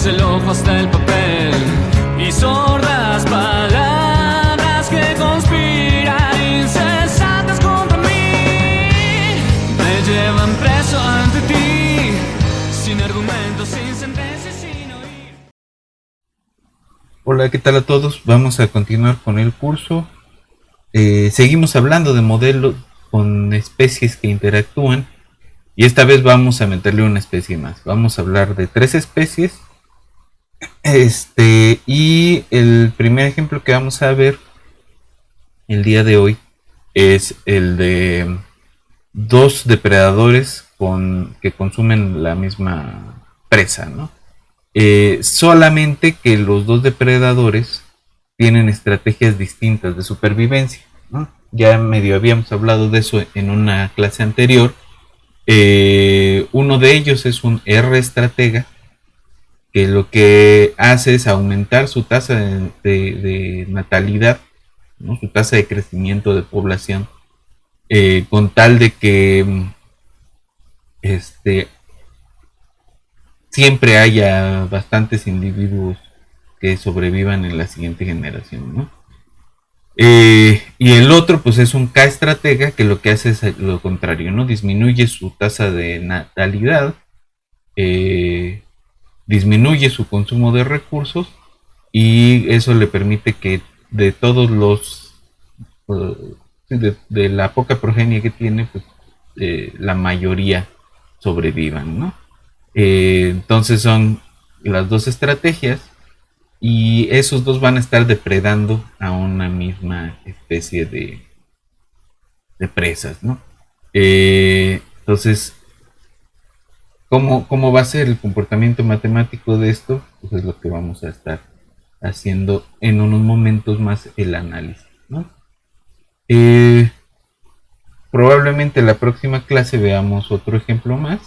desde el ojo hasta el papel, y sordas palabras que conspiran incesantes contra mí, me llevan preso ante ti, sin argumentos, sin sentencias, sin oír. Hola, ¿qué tal a todos? Vamos a continuar con el curso. Seguimos hablando de modelos con especies que interactúan. Y esta vez vamos a meterle una especie más. Vamos a hablar de 3 especies. Y el primer ejemplo que vamos a ver el día de hoy es el de 2 depredadores que consumen la misma presa, ¿no? Solamente que los 2 depredadores tienen estrategias distintas de supervivencia, ¿no? Ya medio habíamos hablado de eso en una clase anterior. Uno de ellos es un R estratega, que lo que hace es aumentar su tasa de natalidad, ¿no? Su tasa de crecimiento de población, con tal de que siempre haya bastantes individuos que sobrevivan en la siguiente generación, ¿no? Y el otro pues es un K estratega, que lo que hace es lo contrario, ¿no? Disminuye su tasa de natalidad, disminuye su consumo de recursos, y eso le permite que de todos los de la poca progenie que tiene, pues la mayoría sobrevivan, ¿no? Entonces son las 2 estrategias, y esos 2 van a estar depredando a una misma especie de presas, ¿no? Entonces, ¿cómo va a ser el comportamiento matemático de esto? Pues es lo que vamos a estar haciendo en unos momentos más el análisis, ¿no? Probablemente en la próxima clase veamos otro ejemplo más,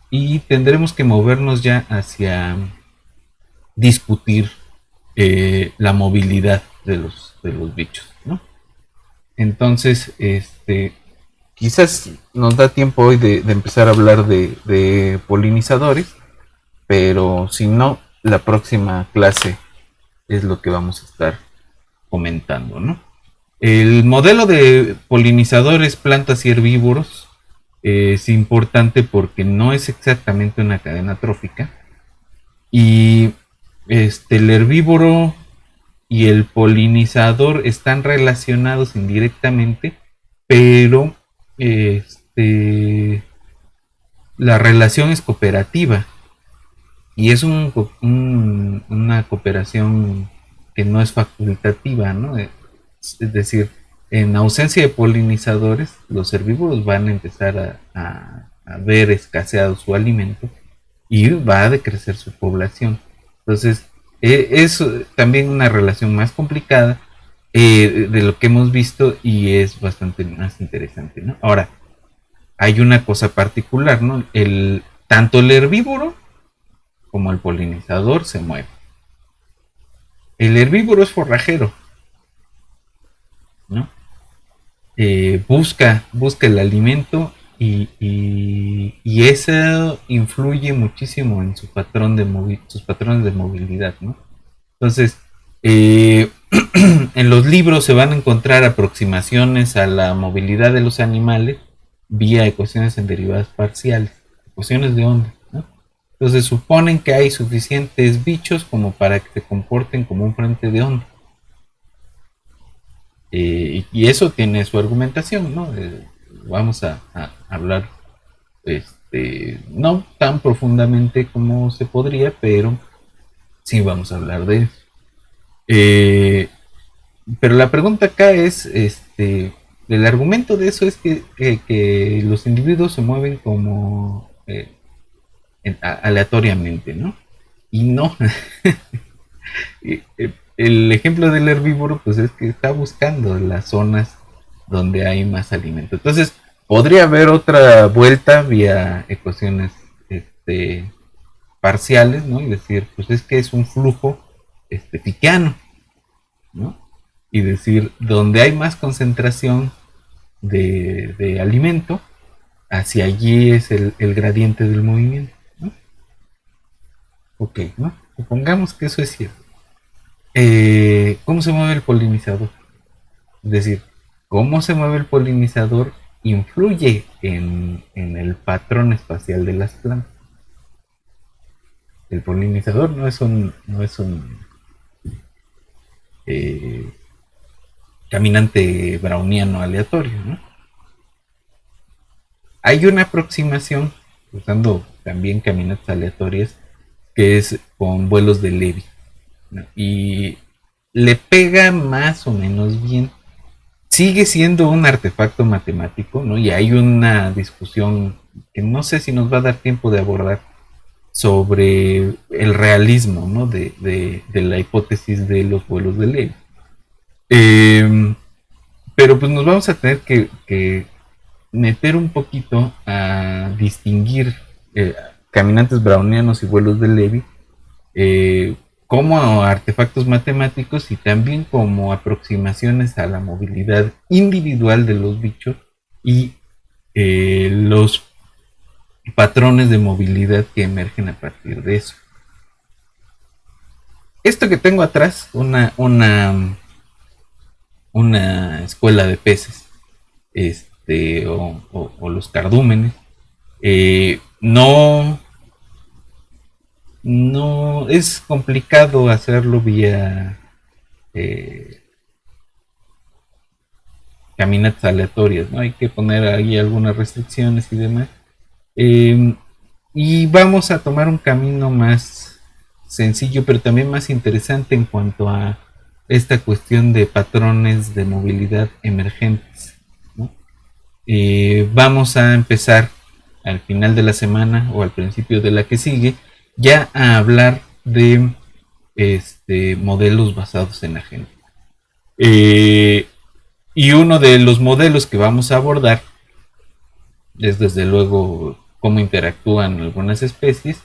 y tendremos que movernos ya hacia discutir la movilidad de los bichos, ¿no? Entonces, quizás nos da tiempo hoy de empezar a hablar de polinizadores, pero si no, la próxima clase es lo que vamos a estar comentando, ¿no? El modelo de polinizadores, plantas y herbívoros es importante porque no es exactamente una cadena trófica, y el herbívoro y el polinizador están relacionados indirectamente, pero la relación es cooperativa, y es una cooperación que no es facultativa, ¿no? Es decir, en ausencia de polinizadores, los herbívoros van a empezar a ver escaseado su alimento, y va a decrecer su población. Entonces, es también una relación más complicada de lo que hemos visto, y es bastante más interesante, ¿no? Ahora, hay una cosa particular, ¿no? Tanto el herbívoro como el polinizador se mueven. El herbívoro es forrajero, ¿no? Busca el alimento, y eso influye muchísimo en su patrón sus patrones de movilidad, ¿no? Entonces, en los libros se van a encontrar aproximaciones a la movilidad de los animales vía ecuaciones en derivadas parciales, ecuaciones de onda, ¿no? Entonces suponen que hay suficientes bichos como para que se comporten como un frente de onda. Y eso tiene su argumentación, ¿no? Vamos a hablar no tan profundamente como se podría, pero sí vamos a hablar de eso. Pero la pregunta acá es, el argumento de eso es que los individuos se mueven como aleatoriamente, ¿no? Y no. El ejemplo del herbívoro, pues es que está buscando las zonas donde hay más alimento. Entonces, podría haber otra vuelta vía ecuaciones parciales, ¿no? Y decir, pues es que es un flujo Fickiano, ¿no? Y decir, donde hay más concentración de alimento, hacia allí es el gradiente del movimiento, ¿no? Ok, ¿no? supongamos que eso es cierto. ¿Cómo se mueve el polinizador? Es decir, cómo se mueve el polinizador influye en el patrón espacial de las plantas. El polinizador no es un eh, caminante browniano aleatorio, ¿no? Hay una aproximación, usando también caminatas aleatorias, que es con vuelos de Levy, ¿no? Y le pega más o menos bien. Sigue siendo un artefacto matemático, ¿no? Y hay una discusión que no sé si nos va a dar tiempo de abordar sobre el realismo, ¿no? De la hipótesis de los vuelos de Levy. Eh, pero pues nos vamos a tener que meter un poquito a distinguir caminantes brownianos y vuelos de Levy eh, como artefactos matemáticos y también como aproximaciones a la movilidad individual de los bichos y los patrones de movilidad que emergen a partir de eso. Esto que tengo atrás, una escuela de peces, o los cardúmenes, no, no es complicado hacerlo vía eh, caminatas aleatorias, ¿no? Hay que poner ahí algunas restricciones y demás. Eh, y vamos a tomar un camino más sencillo, pero también más interesante en cuanto a esta cuestión de patrones de movilidad emergentes, ¿no? Vamos a empezar al final de la semana o al principio de la que sigue ya a hablar de modelos basados en la genética. Eh, y uno de los modelos que vamos a abordar es desde luego cómo interactúan algunas especies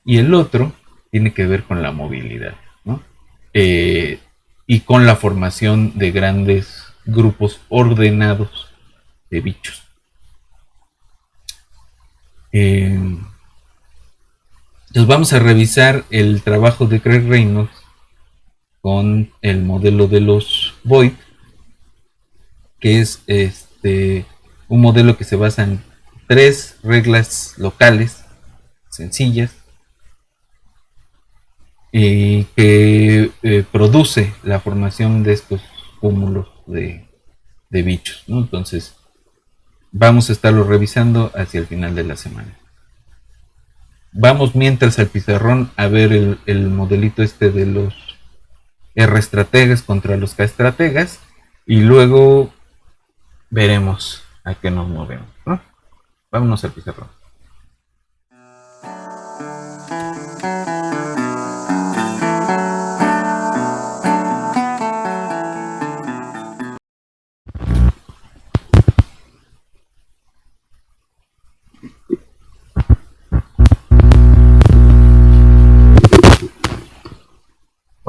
y el otro tiene que ver con la movilidad, ¿no? Eh, y con la formación de grandes grupos ordenados de bichos. Entonces vamos a revisar el trabajo de Craig Reynolds con el modelo de los Void, que es un modelo que se basa en 3 reglas locales sencillas y que produce la formación de estos cúmulos de bichos, ¿no? Entonces vamos a estarlo revisando hacia el final de la semana. Vamos mientras al pizarrón a ver el modelito de los R estrategas contra los K estrategas y luego veremos a qué nos movemos, ¿no? Vámonos al pizarrón.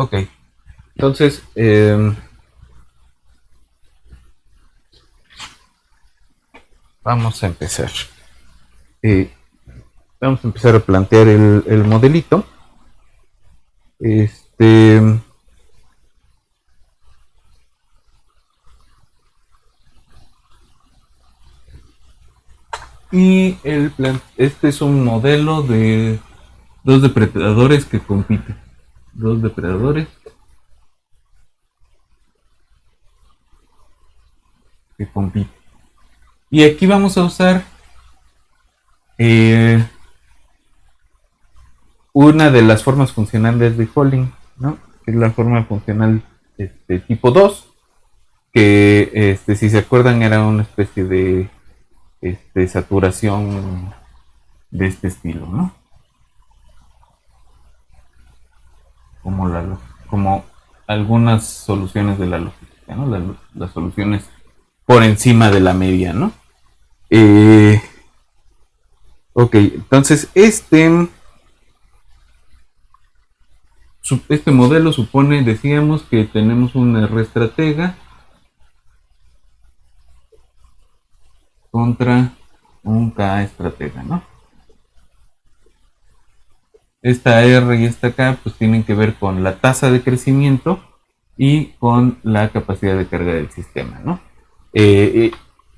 Ok, entonces vamos a empezar. Eh, Vamos a empezar a plantear el modelito. Este. Y este es un modelo de dos depredadores que compiten. Dos depredadores que compiten. Y aquí vamos a usar eh, una de las formas funcionales de Holling, ¿no? Que es la forma funcional tipo 2, que si se acuerdan era una especie de saturación de este estilo, ¿no? Como, como algunas soluciones de la logística, ¿no? Las soluciones por encima de la media, ¿no? Ok, entonces este modelo supone, decíamos, que tenemos un R estratega contra un K estratega, ¿no? esta R y esta K pues tienen que ver con la tasa de crecimiento y con la capacidad de carga del sistema, ¿no?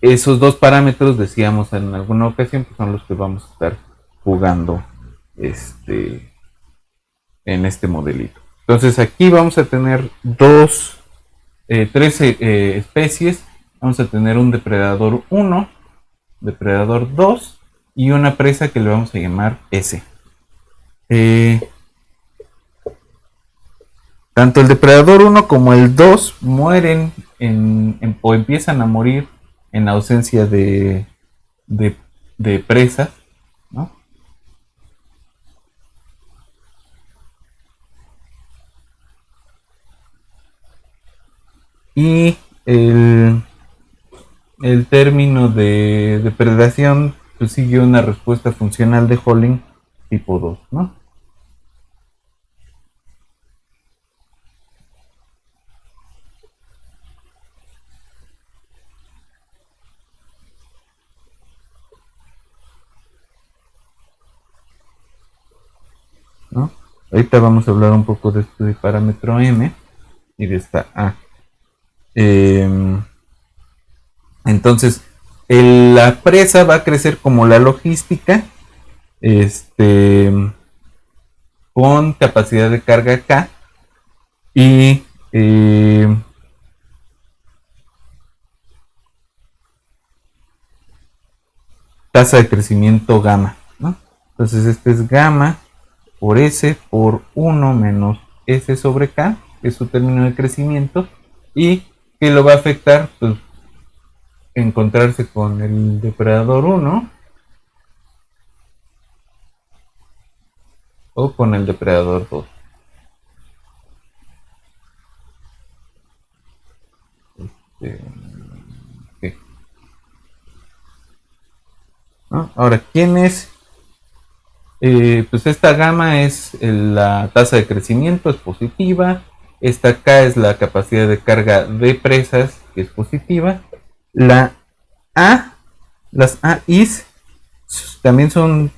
Esos dos parámetros, decíamos en alguna ocasión, pues son los que vamos a estar jugando en este modelito. Entonces aquí vamos a tener tres especies. Vamos a tener un depredador 1, depredador 2 y una presa que le vamos a llamar S. Tanto el depredador 1 como el 2 mueren o empiezan a morir en ausencia de presas, ¿no? Y el término de depredación pues, sigue una respuesta funcional de Holling tipo 2, ¿no? ¿No? Ahorita vamos a hablar un poco de este parámetro M y de esta A. Entonces, la presa va a crecer como la logística, con capacidad de carga K y tasa de crecimiento gamma, ¿no? Entonces, este es gamma por S por 1 menos S sobre K, que es su término de crecimiento, y que lo va a afectar, pues, encontrarse con el depredador 1 o con el depredador 2. Okay. ¿No? Ahora, ¿quién es? Pues esta gamma es la tasa de crecimiento, es positiva. Esta K es la capacidad de carga de presas, que es positiva. La A, las AIs también son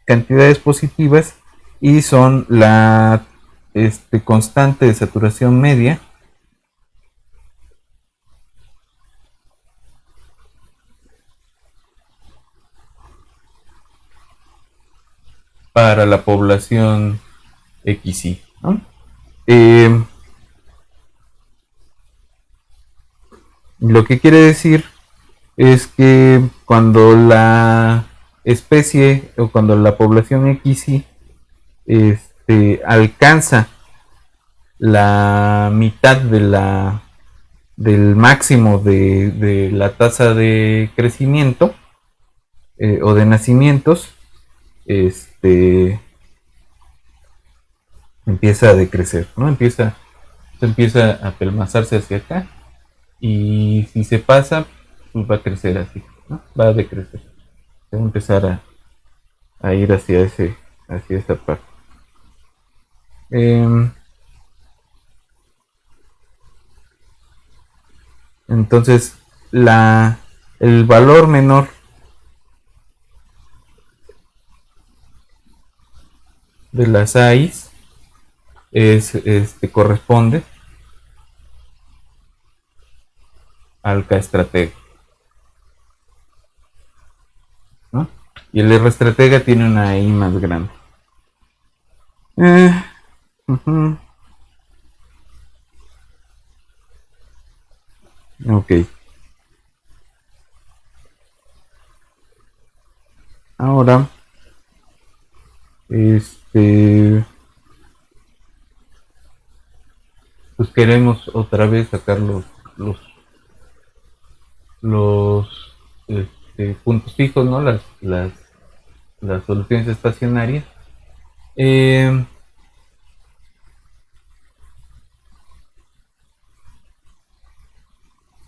cantidades positivas y son la constante de saturación media para la población XY, ¿no? Lo que quiere decir es que cuando la especie o cuando la población XY alcanza la mitad del máximo de la tasa de crecimiento o de nacimientos, empieza a decrecer, ¿no? Empieza a pelmazarse hacia acá y si se pasa, pues va a crecer así, ¿no? Va a decrecer, va a empezar a ir hacia esa parte. Entonces, el valor menor de las AIs corresponde al K estratega, ¿no? Y el R estratega tiene una I más grande. Ok. Ahora, pues queremos otra vez sacar los puntos fijos, ¿no? Las soluciones estacionarias.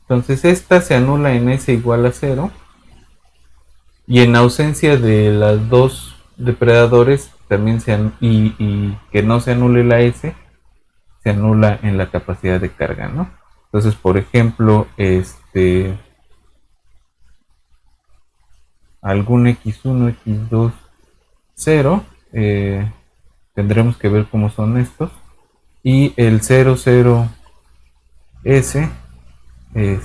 Entonces esta se anula en S igual a 0 y en ausencia de las dos depredadores también y que no se anule la S, se anula en la capacidad de carga, ¿no? Entonces, por ejemplo, algún X1, X2, 0, tendremos que ver cómo son estos. Y el 00S, el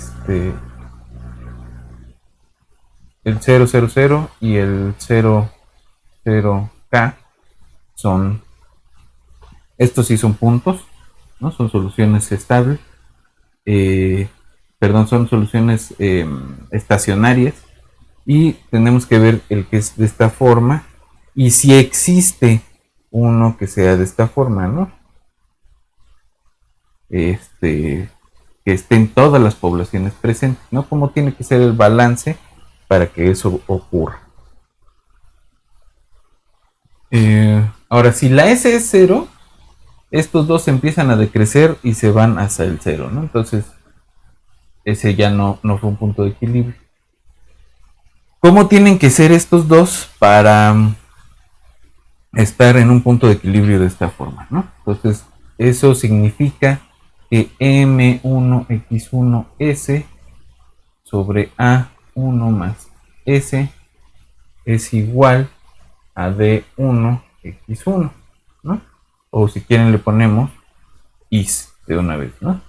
000 y el 00K son, estos sí son puntos, ¿no? Son soluciones estables, son soluciones estacionarias, y tenemos que ver el que es de esta forma y si existe uno que sea de esta forma, ¿no? Que estén todas las poblaciones presentes, ¿no? Cómo tiene que ser el balance para que eso ocurra. Ahora, si la S es 0, estos dos empiezan a decrecer y se van hacia el 0, ¿no? Entonces, ese ya no fue un punto de equilibrio. ¿Cómo tienen que ser estos dos para estar en un punto de equilibrio de esta forma, ¿no? Entonces, eso significa que M1X1S sobre A1 más S es igual a D1X1, ¿no? O si quieren le ponemos is de una vez, ¿no?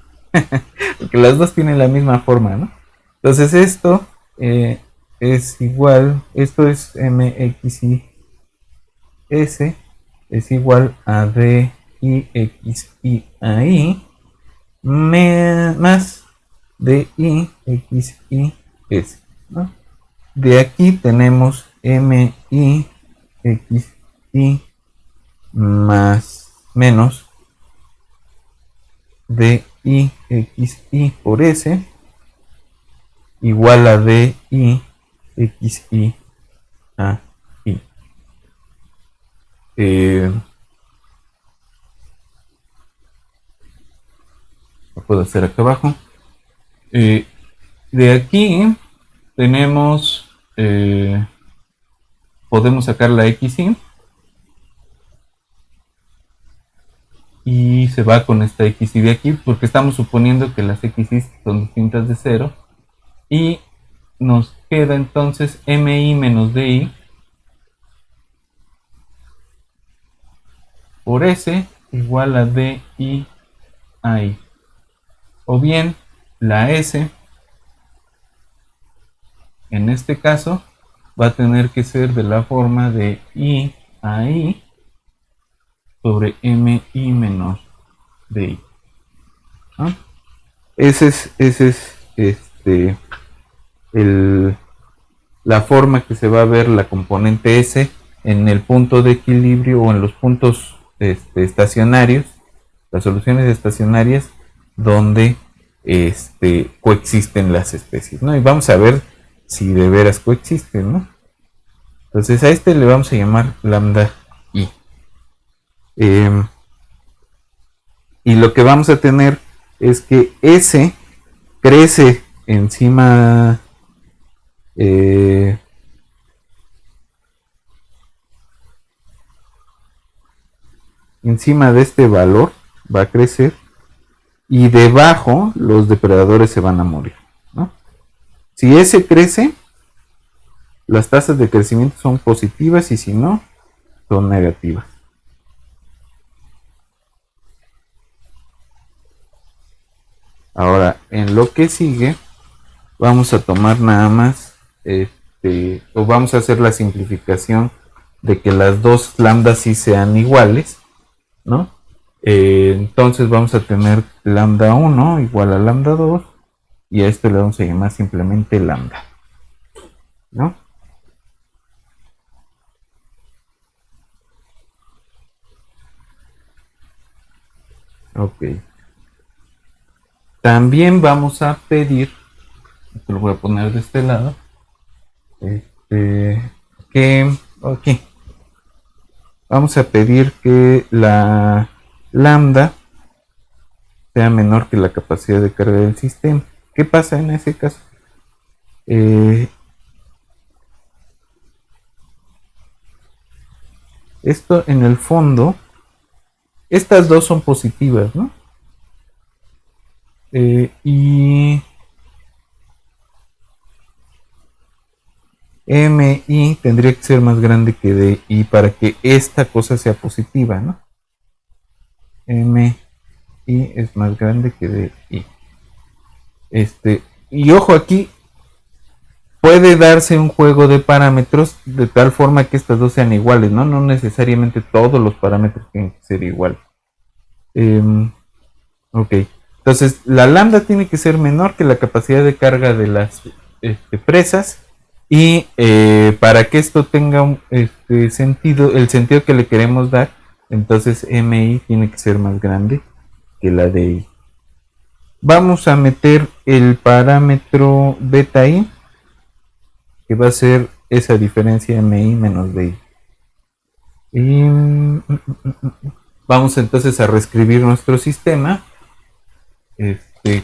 Porque las dos tienen la misma forma, ¿no? Entonces esto es igual, esto es MXY S es igual a DIXI más DIXI S, ¿no? De aquí tenemos MIXI más menos DIXI por S igual a DIXI a I. Lo puedo hacer acá abajo. De aquí tenemos, podemos sacar la XY y se va con esta XY de aquí, porque estamos suponiendo que las XY son distintas de 0, y nos queda entonces MI menos DI por S igual a DI a I. O bien la S en este caso va a tener que ser de la forma de I a I sobre MI menos DI, ¿no? Ese es la forma que se va a ver la componente S en el punto de equilibrio o en los puntos estacionarios, las soluciones estacionarias donde coexisten las especies, ¿no? Y vamos a ver si de veras coexisten, ¿no? Entonces a este le vamos a llamar lambda I. Y lo que vamos a tener es que S crece encima encima de este valor, va a crecer, y debajo los depredadores se van a morir, ¿no? Si S crece, las tasas de crecimiento son positivas, y si no, son negativas. Ahora, en lo que sigue, vamos a tomar nada más, o vamos a hacer la simplificación de que las dos lambdas sí sean iguales, ¿no? Entonces vamos a tener lambda 1 igual a lambda 2, y a esto le vamos a llamar simplemente lambda, ¿no? Ok. También vamos a pedir, esto lo voy a poner de este lado, que, ok, vamos a pedir que la lambda sea menor que la capacidad de carga del sistema. ¿Qué pasa en ese caso? Esto en el fondo, estas dos son positivas, ¿no? Y MI tendría que ser más grande que DI para que esta cosa sea positiva, ¿no? MI es más grande que DI. Y ojo aquí, puede darse un juego de parámetros de tal forma que estas dos sean iguales, ¿no? No necesariamente todos los parámetros tienen que ser iguales. Ok, entonces la lambda tiene que ser menor que la capacidad de carga de las presas. Y para que esto tenga un sentido, el sentido que le queremos dar, entonces MI tiene que ser más grande que la DI. Vamos a meter el parámetro beta I, que va a ser esa diferencia MI menos DI. Y vamos entonces a reescribir nuestro sistema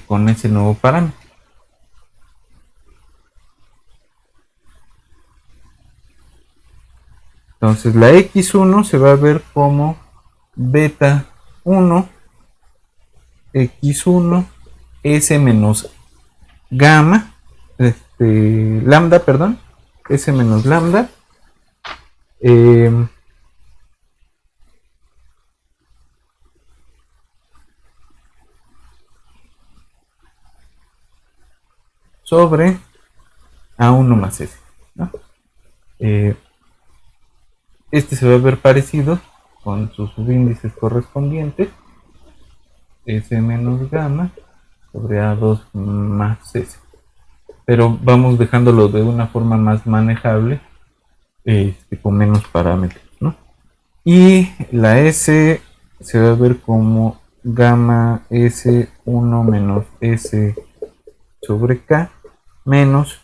con ese nuevo parámetro. Entonces la X1 se va a ver como beta 1 X1 S menos gamma, lambda, perdón, S menos lambda, sobre A1 más S, ¿no? Se va a ver parecido con sus subíndices correspondientes, S menos gamma sobre A2 más S. Pero vamos dejándolo de una forma más manejable, con menos parámetros, ¿no? Y la S se va a ver como gamma S1 menos S sobre K menos,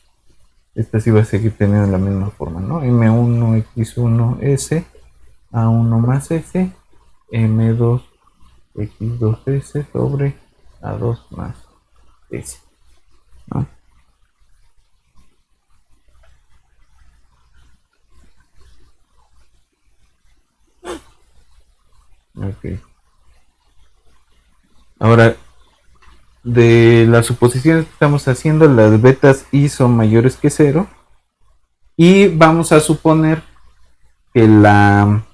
esta sí va a seguir teniendo la misma forma, ¿no? M1 X1 S A1 más S M2 X2 S sobre A2 más S, ¿no? Ok. Ahora, de las suposiciones que estamos haciendo, las betas I son mayores que 0. Y vamos a suponer que no,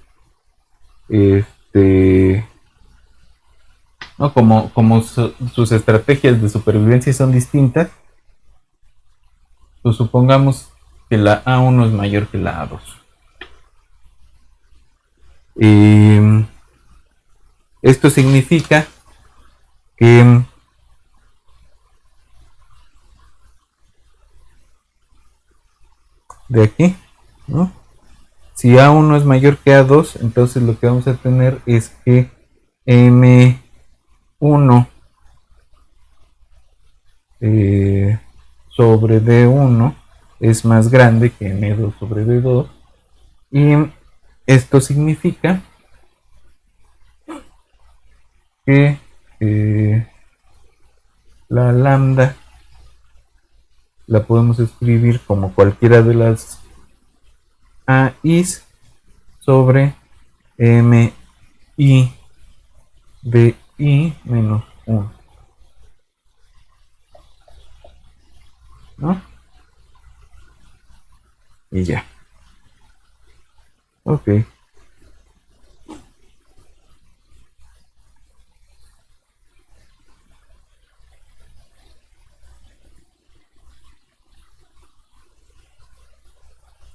como sus estrategias de supervivencia son distintas, pues supongamos que la A1 es mayor que la A2. Esto significa que de aquí, ¿no? Si A1 es mayor que A2, entonces lo que vamos a tener es que M1 sobre D1 es más grande que M2 sobre D2. Y esto significa que la lambda la podemos escribir como cualquiera de las AIs sobre MI de I menos 1, ¿no? Y ya. Ok.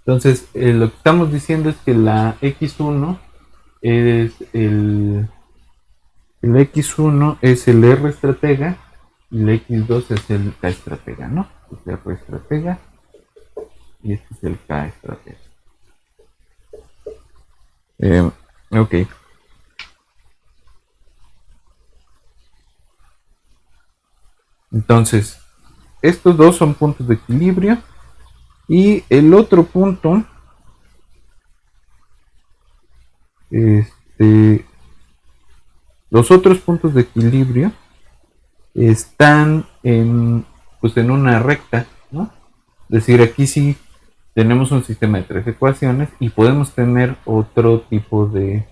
Entonces, lo que estamos diciendo es que la X1 es el X1 es el R estratega y el X2 es el K estratega, ¿no? Este es el R estratega y este es el K estratega. Ok. Entonces, estos dos son puntos de equilibrio. Y el otro punto, los otros puntos de equilibrio están pues en una recta, ¿no? Es decir, aquí sí tenemos un sistema de 3 ecuaciones y podemos tener otro tipo de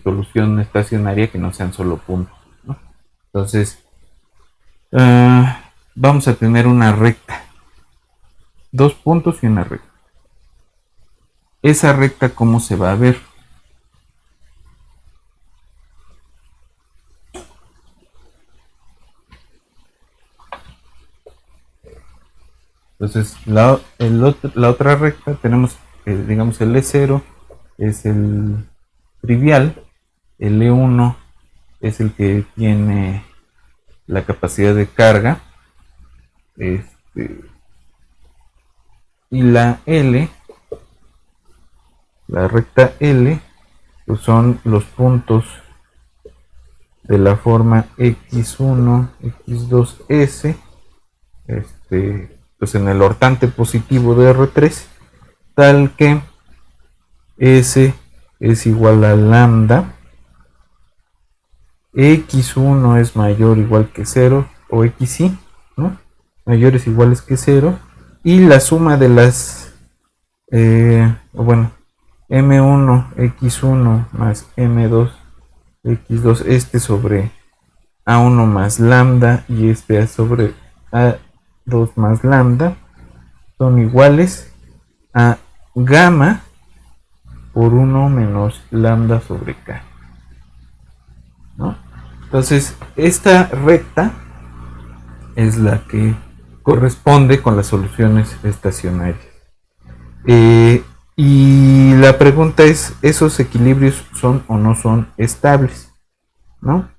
solución estacionaria que no sean solo puntos, ¿no? Entonces, vamos a tener una recta. dos puntos y una recta. Esa recta, ¿cómo se va a ver? Entonces, la otra recta tenemos, digamos, el E0 es el trivial, el E1 es el que tiene la capacidad de carga, este, y la L, la recta L, pues son los puntos de la forma x1, x2s, pues en el hortante positivo de R3, tal que S es igual a lambda, x1 es mayor o igual que 0, o xy, ¿no? Mayores o iguales que 0, y la suma de las, bueno, m1 x1 más m2 x2, sobre a1 más lambda y este sobre a2 más lambda, son iguales a gamma por 1 menos lambda sobre k, ¿no? Entonces, esta recta es la que corresponde con las soluciones estacionarias. Y la pregunta es, ¿esos equilibrios son o no son estables? ¿No?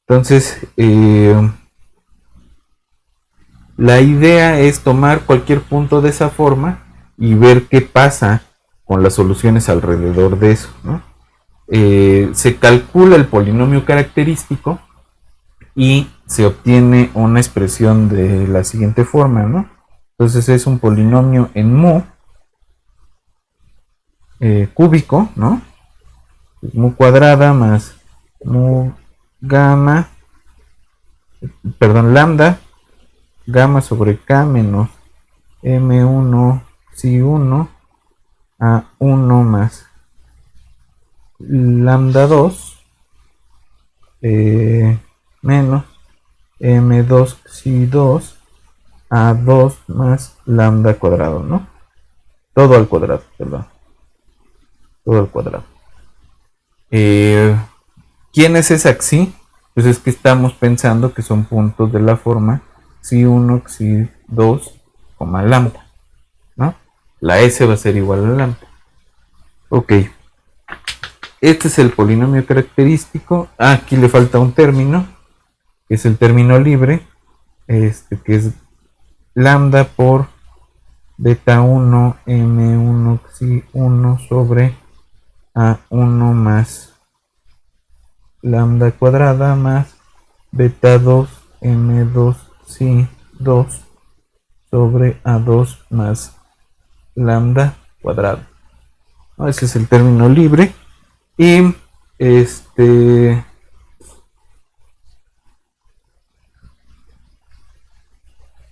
Entonces, la idea es tomar cualquier punto de esa forma y ver qué pasa con las soluciones alrededor de eso, ¿no? Se calcula el polinomio característico y se obtiene una expresión de la siguiente forma, ¿no? Entonces es un polinomio en mu cúbico, ¿no? Mu cuadrada más mu gamma, perdón, lambda, gamma sobre k menos m1 si 1 a 1 más lambda 2 menos m2 si 2 a 2 más lambda cuadrado, ¿no? Todo al cuadrado, perdón. Todo al cuadrado. ¿Quién es esa xi? Pues es que estamos pensando que son puntos de la forma xi1, xi2, lambda, ¿no? La s va a ser igual a lambda. Ok. Este es el polinomio característico. Aquí le falta un término, que es el término libre, que es lambda por beta 1 m1 xi 1 sobre a1 más lambda cuadrada más beta 2 m2 xi 2 sobre a2 más lambda cuadrado. Ese es el término libre. Y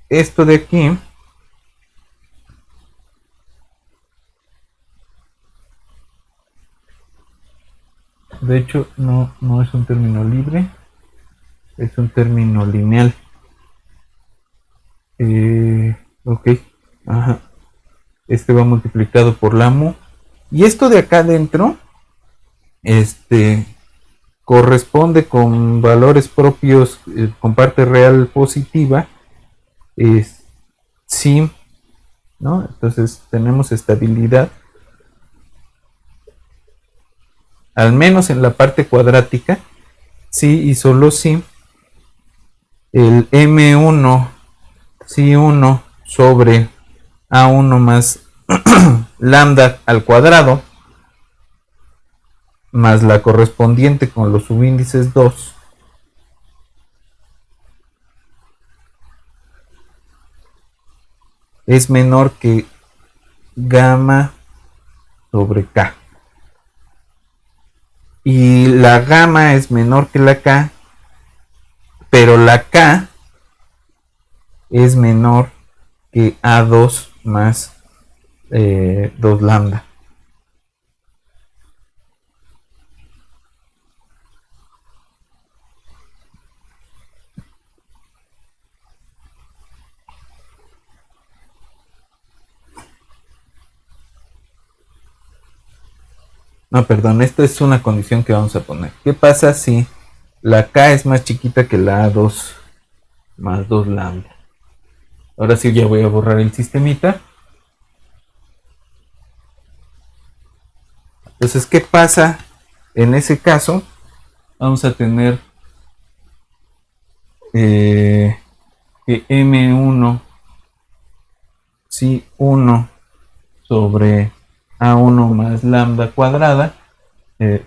esto de aquí de hecho no es un término libre, es un término lineal. Ok, ajá. Este va multiplicado por la mu, y esto de acá adentro corresponde con valores propios, con parte real positiva, sí, ¿no? Entonces tenemos estabilidad, al menos en la parte cuadrática, sí y solo sí. El m1 si 1 sobre a1 más lambda al cuadrado más la correspondiente con los subíndices 2 es menor que gamma sobre k, y la gamma es menor que la k, pero la k es menor que a2 más 2 lambda. No, perdón, esta es una condición que vamos a poner. ¿Qué pasa si la K es más chiquita que la A2 más 2 lambda? Ahora sí ya voy a borrar el sistemita. Entonces, ¿qué pasa en ese caso? Vamos a tener que M1 si 1 sobre A1 más lambda cuadrada,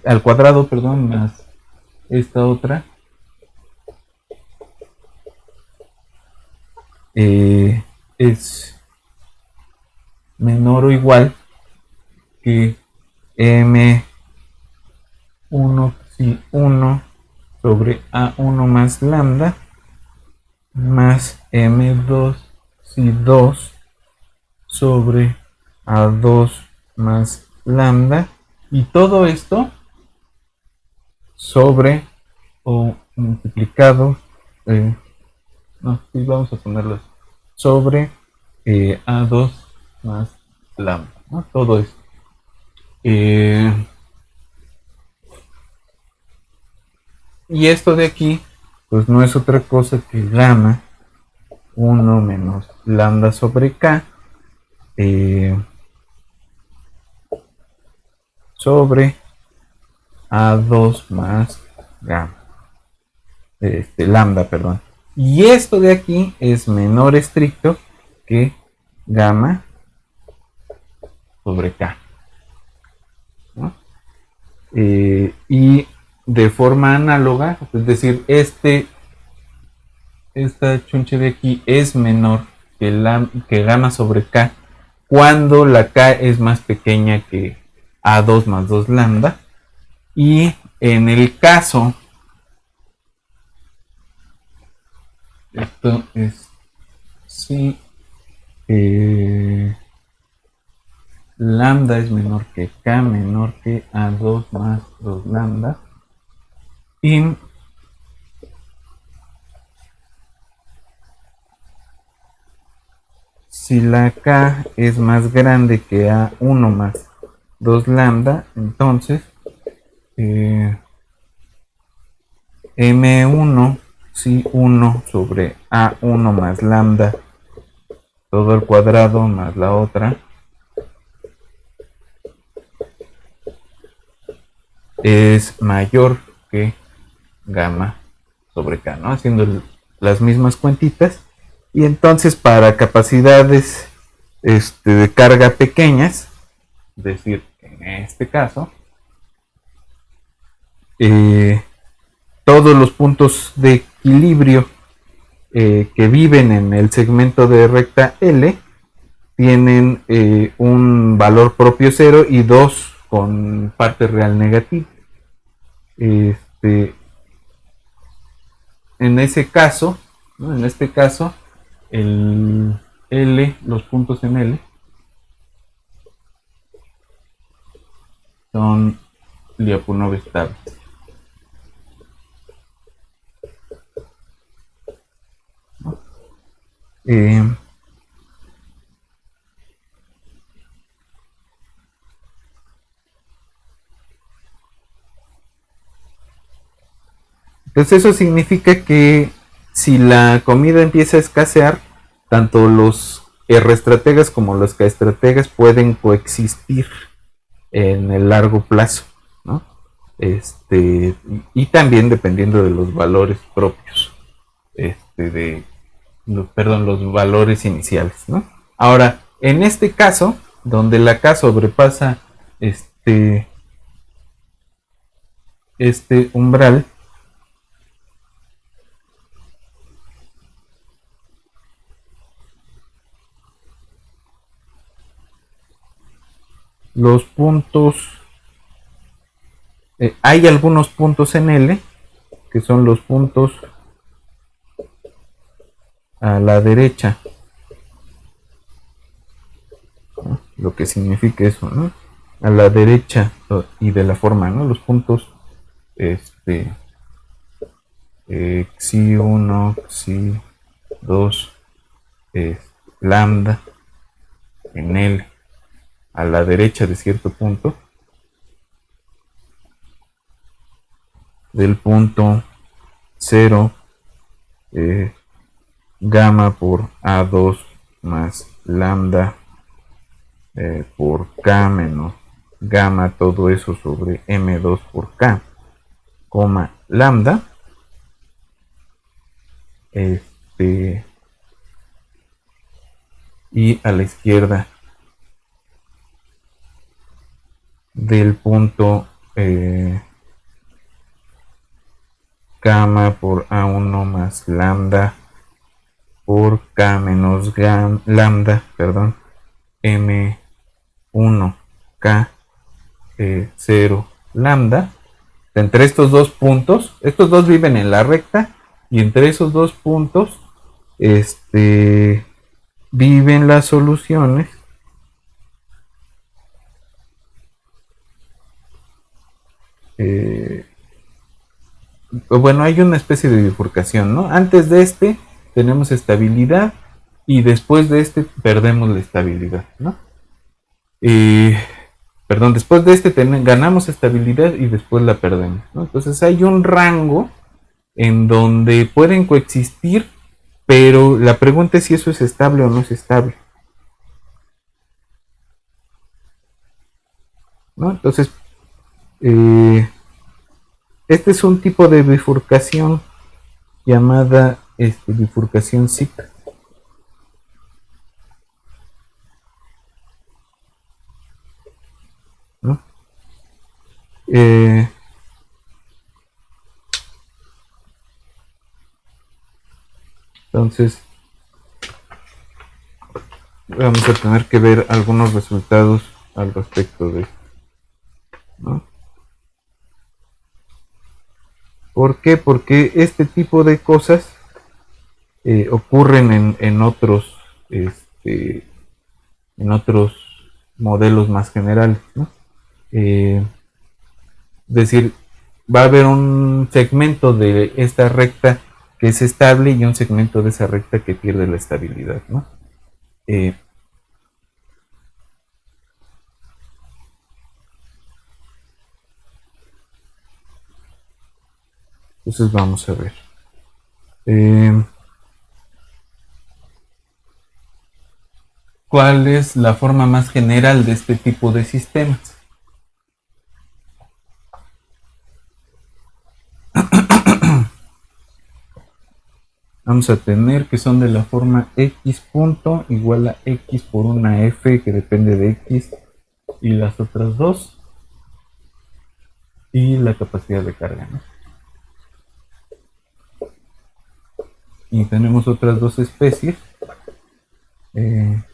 al cuadrado, perdón, más esta otra, es menor o igual que M1 si 1 sobre A1 más lambda más M2 si 2 sobre A2 más lambda, y todo esto sobre o multiplicado, no, sí, vamos a ponerlo sobre A2 más lambda, ¿no? Todo esto. Y esto de aquí, pues no es otra cosa que gamma 1 menos lambda sobre K sobre A2 más gamma, lambda, perdón. Y esto de aquí es menor estricto que gamma sobre K, ¿no? Y de forma análoga, es decir, esta chunche de aquí es menor que gamma sobre K cuando la K es más pequeña que A2 más 2 lambda. Y en el caso, esto es si lambda es menor que K menor que A2 más 2 lambda, y si la K es más grande que A1 más 2 lambda, entonces M1 si 1 sobre A1 más lambda todo al cuadrado más la otra es mayor que gamma sobre K, ¿no? Haciendo las mismas cuentitas. Y entonces para capacidades de carga pequeñas, es decir, en este caso, todos los puntos de equilibrio que viven en el segmento de recta L tienen un valor propio 0 y 2 con parte real negativa. En ese caso, ¿no? En este caso, el L, los puntos en L son Lyapunov estables. ¿No? Entonces eso significa que si la comida empieza a escasear, tanto los R estrategas como los K estrategas pueden coexistir en el largo plazo, ¿no? Y también dependiendo de los valores propios, los valores iniciales, ¿no? Ahora, en este caso, donde la K sobrepasa este umbral, los puntos, hay algunos puntos en L, que son los puntos a la derecha, ¿no? Lo que significa eso, ¿no? A la derecha y de la forma, ¿no? Los puntos, xi1, xi2, lambda, en L, a la derecha de cierto punto, del punto 0 gamma por A2 más lambda por K menos gamma, todo eso sobre M2 por K, coma lambda, y a la izquierda del punto gamma por A1 más lambda por K menos lambda, perdón, M1 K 0 lambda. Entre estos dos puntos, estos dos viven en la recta, y entre esos dos puntos viven las soluciones bueno, hay una especie de bifurcación, ¿no? Antes de tenemos estabilidad, y después de perdemos la estabilidad, ¿no? Perdón, después de ganamos estabilidad y después la perdemos, ¿no? Entonces hay un rango en donde pueden coexistir, pero la pregunta es si eso es estable o no es estable, ¿no? Entonces, este es un tipo de bifurcación llamada bifurcación SIP. ¿No? Entonces, vamos a tener que ver algunos resultados al respecto de esto, ¿no? ¿Por qué? Porque este tipo de cosas ocurren en otros modelos más generales, ¿no? Es decir, va a haber un segmento de esta recta que es estable y un segmento de esa recta que pierde la estabilidad, ¿no? Entonces vamos a ver. ¿Cuál es la forma más general de este tipo de sistemas? Vamos a tener que son de la forma x punto igual a x por una f que depende de x y las otras dos, y la capacidad de carga, ¿no? Y tenemos otras dos especies que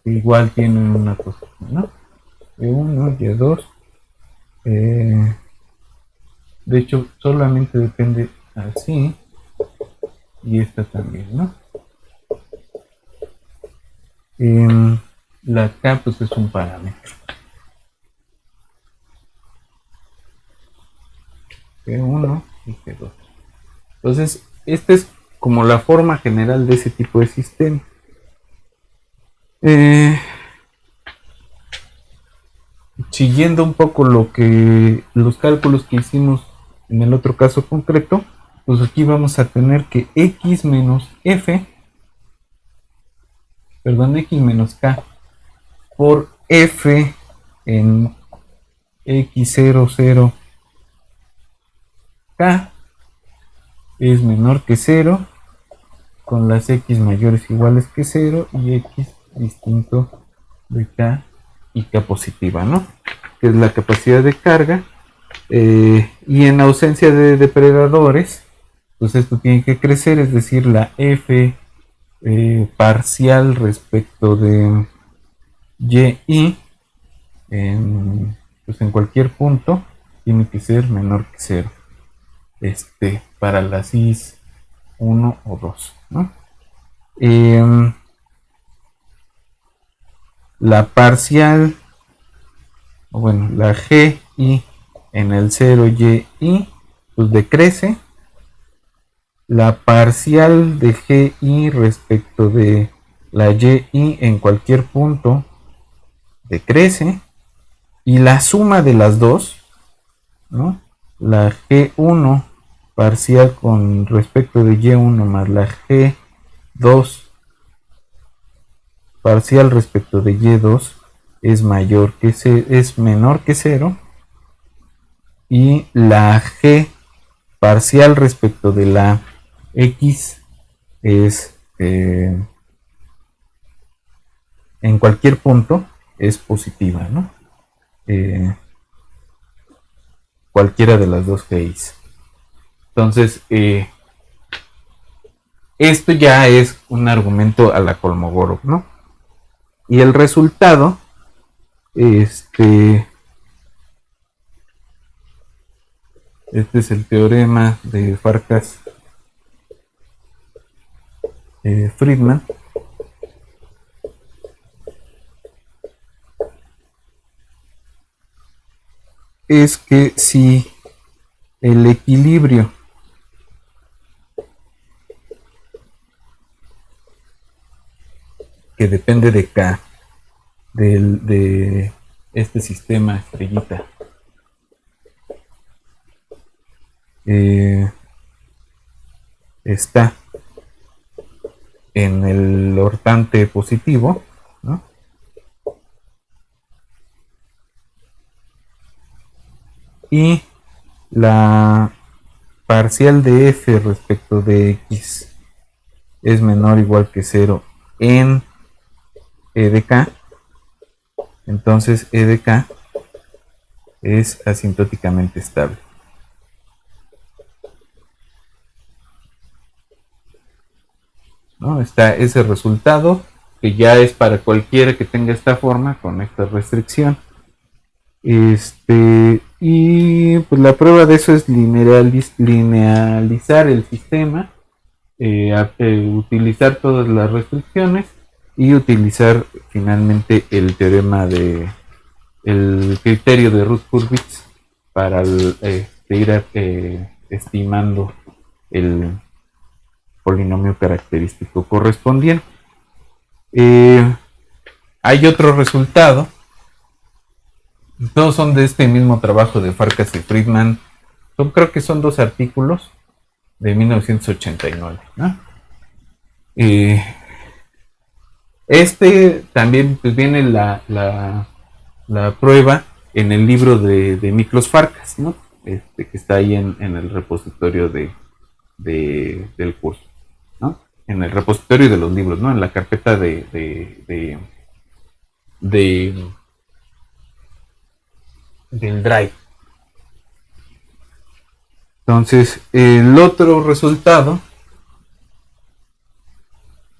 igual tienen una cosa, ¿no? Y1, y2, de hecho solamente depende así, y esta también, ¿no? La K pues es un parámetro. G1 y G2. Entonces, esta es como la forma general de ese tipo de sistema. Siguiendo un poco los cálculos que hicimos en el otro caso concreto, pues aquí vamos a tener que x menos k por f en x00 k es menor que 0, con las x mayores iguales que 0 y x distinto de k y k positiva, ¿no? Que es la capacidad de carga, y en ausencia de depredadores, pues esto tiene que crecer, es decir, la f parcial respecto de y pues en cualquier punto tiene que ser menor que 0 para las is 1 o 2, ¿no? La parcial, o bueno, la GI en el 0 y pues decrece. La parcial de GI respecto de la y en cualquier punto decrece, y la suma de las dos, ¿no? la G1 parcial con respecto de Y1 más la G2 parcial respecto de Y2 es menor que 0, y la G parcial respecto de la X es en cualquier punto es positiva, ¿no? Cualquiera de las dos G's. Entonces, esto ya es un argumento a la Kolmogorov, ¿no? Y el resultado, este es el teorema de Farkas-Friedman. Es que si el equilibrio que depende de K de este sistema estrellita está en el ortante positivo, ¿no? Y la parcial de f respecto de x es menor o igual que 0 en e de k, entonces e de k es asintóticamente estable. ¿No? Está ese resultado que ya es para cualquiera que tenga esta forma con esta restricción. Y pues la prueba de eso es linealizar el sistema, utilizar todas las restricciones y utilizar finalmente el teorema el criterio de Ruth-Hurwitz para ir estimando el polinomio característico correspondiente. Hay otro resultado. Todos son de este mismo trabajo de Farkas y Friedman. Creo que son 2 artículos de 1989, ¿no? También pues, viene la prueba en el libro de Miklos Farkas, ¿no? Que está ahí en el repositorio del curso, ¿no? En el repositorio de los libros, ¿no? En la carpeta del Drive. Entonces, el otro resultado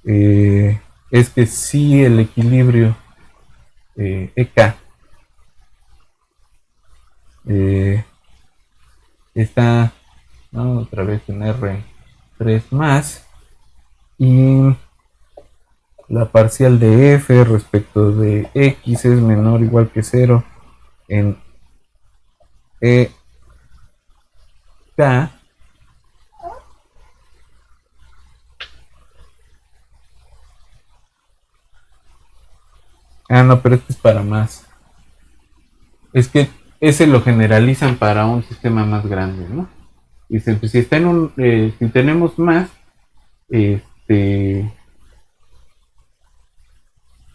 es que si el equilibrio EK está, ¿no? Otra vez en R3 más, y la parcial de f respecto de x es menor o igual que 0 en EK, no, pero este es para más. Es que ese lo generalizan para un sistema más grande, ¿no? Dicen, pues si está si tenemos más,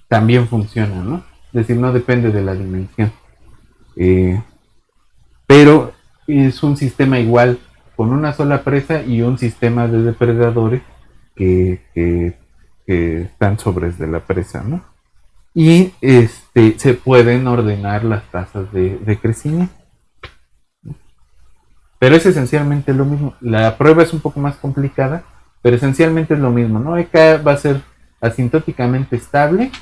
también funciona, ¿no? Es decir, no depende de la dimensión. Pero es un sistema igual con una sola presa y un sistema de depredadores que están sobre de la presa, ¿no? Y se pueden ordenar las tasas de crecimiento. Pero es esencialmente lo mismo. La prueba es un poco más complicada, pero esencialmente es lo mismo, ¿no? EK va a ser asintóticamente estable.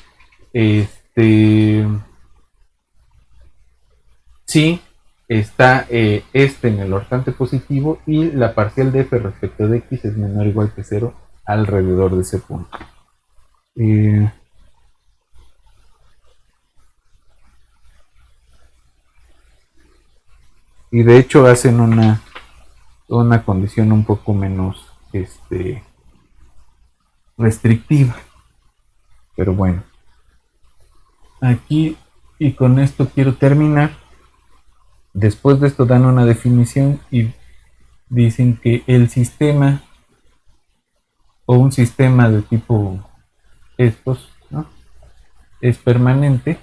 Sí, está en el ortante positivo y la parcial de f respecto de x es menor o igual que 0 alrededor de ese punto. Y de hecho hacen una condición un poco menos restrictiva. Pero bueno, aquí y con esto quiero terminar después de esto dan una definición y dicen que el sistema o un sistema de tipo estos, ¿no?, es permanente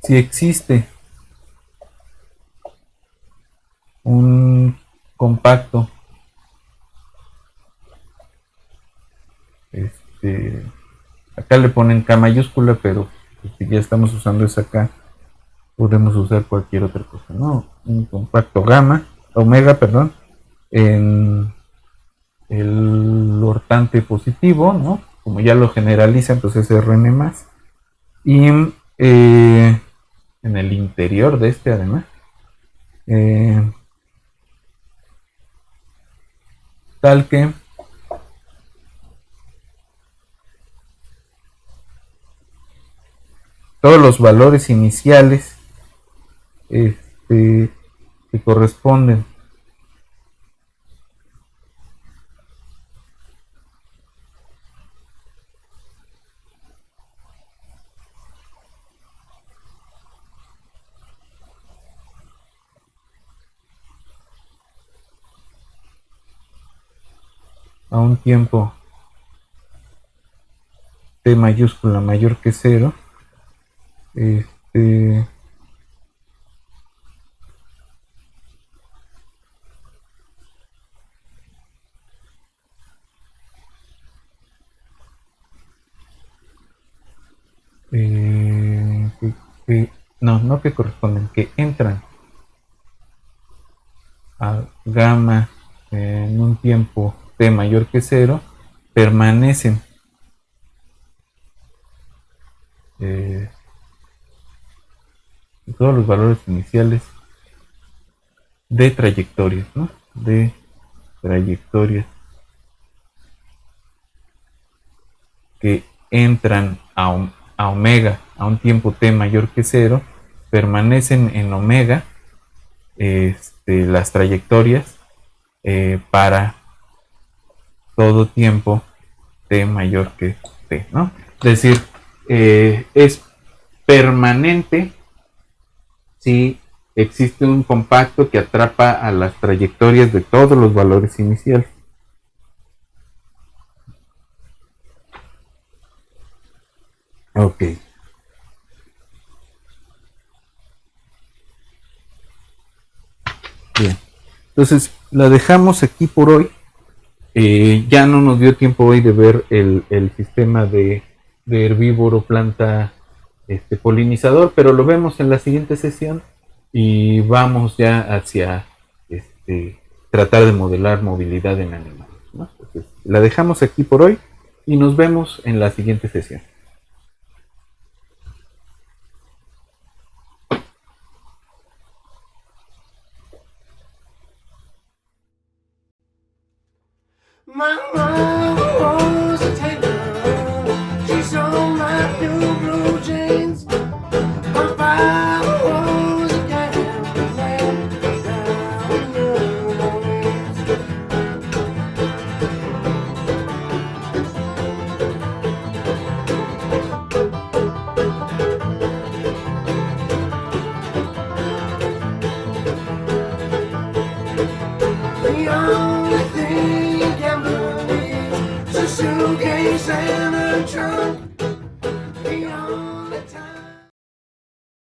si existe un compacto acá le ponen K mayúscula, pero si ya estamos usando esa K, podemos usar cualquier otra cosa, ¿no? Un compacto omega, perdón, en el ortante positivo, ¿no? Como ya lo generalizan, pues es Rn más. Y en el interior de este, además, tal que todos los valores iniciales que corresponden a un tiempo t mayúscula mayor que 0, no que corresponden, que entran a gamma en un tiempo t mayor que 0, permanecen todos los valores iniciales de trayectorias, ¿no? De trayectorias que entran a omega a un tiempo t mayor que 0, permanecen en omega las trayectorias para todo tiempo t mayor que t, ¿no? Es decir, es permanente si existe un compacto que atrapa a las trayectorias de todos los valores iniciales. Ok. Bien. Entonces, la dejamos aquí por hoy. Ya no nos dio tiempo hoy de ver el sistema de herbívoro planta polinizador, pero lo vemos en la siguiente sesión y vamos ya hacia tratar de modelar movilidad en animales, ¿no? Entonces, la dejamos aquí por hoy y nos vemos en la siguiente sesión. My mama was a tailor. She sold my new blue jeans. My father was a gambler down in New Orleans. The only thing you can believe is a suitcase and a trunk.